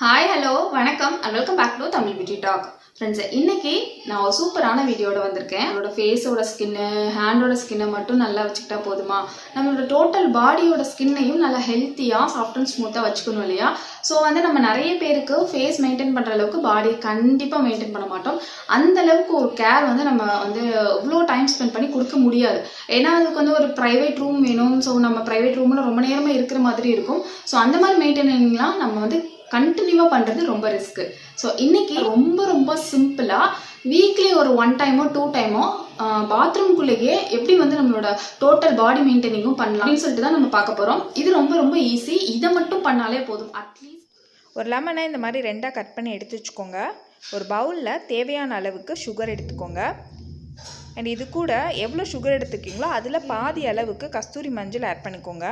Hi, hello, வணக்கம் and welcome back to Tamil Beauty Talk. Friends, இன்னைக்கு நான் ஒரு சூப்பரான வீடியோட வந்திருக்கேன். நம்மளோட ஃபேஸோட ஸ்கின், ஹேண்டோட ஸ்கின்னை மட்டும் நல்லா வச்சுக்கிட்டா போதுமா? நம்மளோட டோட்டல் பாடியோட ஸ்கின்னையும் நல்லா ஹெல்த்தியா, சாஃப்ட் அண்ட் ஸ்மூத்தா வச்சுக்கணும் இல்லையா? ஸோ நம்ம நிறைய பேருக்கு ஃபேஸ் மெயின்டைன் பண்ற அளவுக்கு பாடி கண்டிப்பா மெயின்டைன் பண்ண மாட்டோம். அந்த அளவுக்கு ஒரு கேர் நம்ம இவ்வளோ டைம் ஸ்பெண்ட் பண்ணி கொடுக்க முடியாது. ஏன்னா அதுக்கு ஒரு பிரைவேட் ரூம் வேணும். ஸோ நம்ம பிரைவேட் ரூம்ல ரொம்ப நேரமா இருக்கிற மாதிரி இருக்கும். ஸோ அந்த மாதிரி மெயின்டைனிங்லாம் நம்ம கண்டினியூவா பண்றது ரொம்ப ரிஸ்க். ஸோ இன்னைக்கு ரொம்ப சிம்பிளா வீக்லி ஒரு 1 டைமோ 2 டைமோ பாத்ரூம்குள்ளேயே எப்படி நம்மளோட டோட்டல் பாடி மெயின்டைனிங்கும் பண்ணலாம் அப்படின்னு சொல்லிட்டு தான் நம்ம பார்க்க போறோம். இது ரொம்ப ஈஸி. இதை மட்டும் பண்ணாலே போதும். அட்லீஸ்ட் ஒரு லெமனை இந்த மாதிரி 2ஆக கட் பண்ணி எடுத்து வச்சுக்கோங்க. ஒரு பவுலில் தேவையான அளவுக்கு சுகர் எடுத்துக்கோங்க. அண்ட் இது கூட எவ்வளோ சுகர் எடுத்துக்கிங்களோ அதில் பாதி அளவுக்கு கஸ்தூரி மஞ்சள் ஆட் பண்ணிக்கோங்க.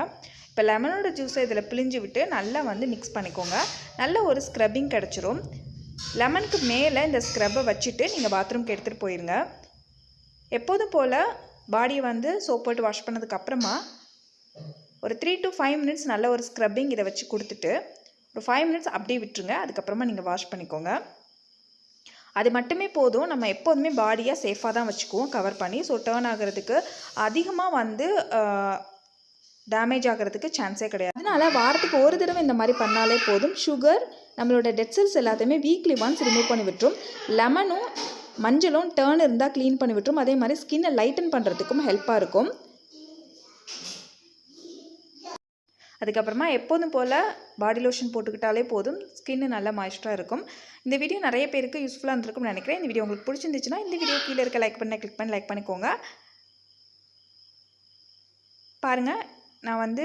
இப்போ லெமனோட ஜூஸை இதில் பிழிஞ்சு விட்டு நல்லா மிக்ஸ் பண்ணிக்கோங்க. நல்ல ஒரு ஸ்க்ரப்பிங் கிடச்சிரும். லெமனுக்கு மேலே இந்த ஸ்க்ரப்பை வச்சுட்டு நீங்கள் பாத்ரூம்க்கு எடுத்துகிட்டு போயிருங்க. எப்போதும் போல் பாடியை சோப் போட்டு வாஷ் பண்ணதுக்கப்புறமா ஒரு 3 to 5 minutes நல்ல ஒரு ஸ்க்ரப்பிங் இதை வச்சு கொடுத்துட்டு ஒரு 5 minutes அப்படியே விட்டுருங்க. அதுக்கப்புறமா நீங்கள் வாஷ் பண்ணிக்கோங்க. அது மட்டுமே போதும். நம்ம எப்போதுமே பாடியை சேஃபாக தான் வச்சுக்குவோம் கவர் பண்ணி. ஸோ டேர்ன் ஆகிறதுக்கு அதிகமாக டேமேஜ் ஆகிறதுக்கு சான்ஸே கிடையாது. அதனால் வாரத்துக்கு ஒரு தடவை இந்த மாதிரி பண்ணாலே போதும். சுகர் நம்மளோட டெட் செல்ஸ் எல்லாத்தையுமே வீக்லி ஒன்ஸ் ரிமூவ் பண்ணி விட்டுரும். லெமனும் மஞ்சளும் டேர்ன் இருந்தால் க்ளீன் பண்ணி விட்டுரும். அதே மாதிரி ஸ்கின்னை லைட்டன் பண்ணுறதுக்கும் ஹெல்ப்பாக இருக்கும். அதுக்கப்புறமா எப்போதும் போல் பாடி லோஷன் போட்டுக்கிட்டாலே போதும். ஸ்கின்னு நல்லா மாய்ஸ்டராக இருக்கும். இந்த வீடியோ நிறைய பேருக்கு யூஸ்ஃபுல்லாக இருந்திருக்கும்னு நினைக்கிறேன். இந்த வீடியோ உங்களுக்கு பிடிச்சிருந்துச்சுன்னா இந்த வீடியோ கீழே இருக்க கிளிக் பண்ணி லைக் பண்ணிக்கோங்க. பாருங்கள், நான்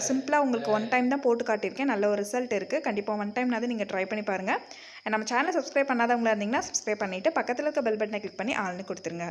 சிம்பிளாக உங்களுக்கு 1 டைம் தான் போட்டு காட்டியிருக்கேன். நல்ல ஒரு ரிசல்ட் இருக்குது. கண்டிப்பாக 1 டைம்னாவது நீங்கள் ட்ரை பண்ணி பாருங்கள். நம்ம சேனலை சப்ஸ்கிரைப் பண்ணாதவங்களா இருந்தீங்கன்னா சப்ஸ்கிரைப் பண்ணிவிட்டு பக்கத்தில் இருக்க பெல் பட்டனை கிளிக் பண்ணி ஆல்னு கொடுத்துருங்க.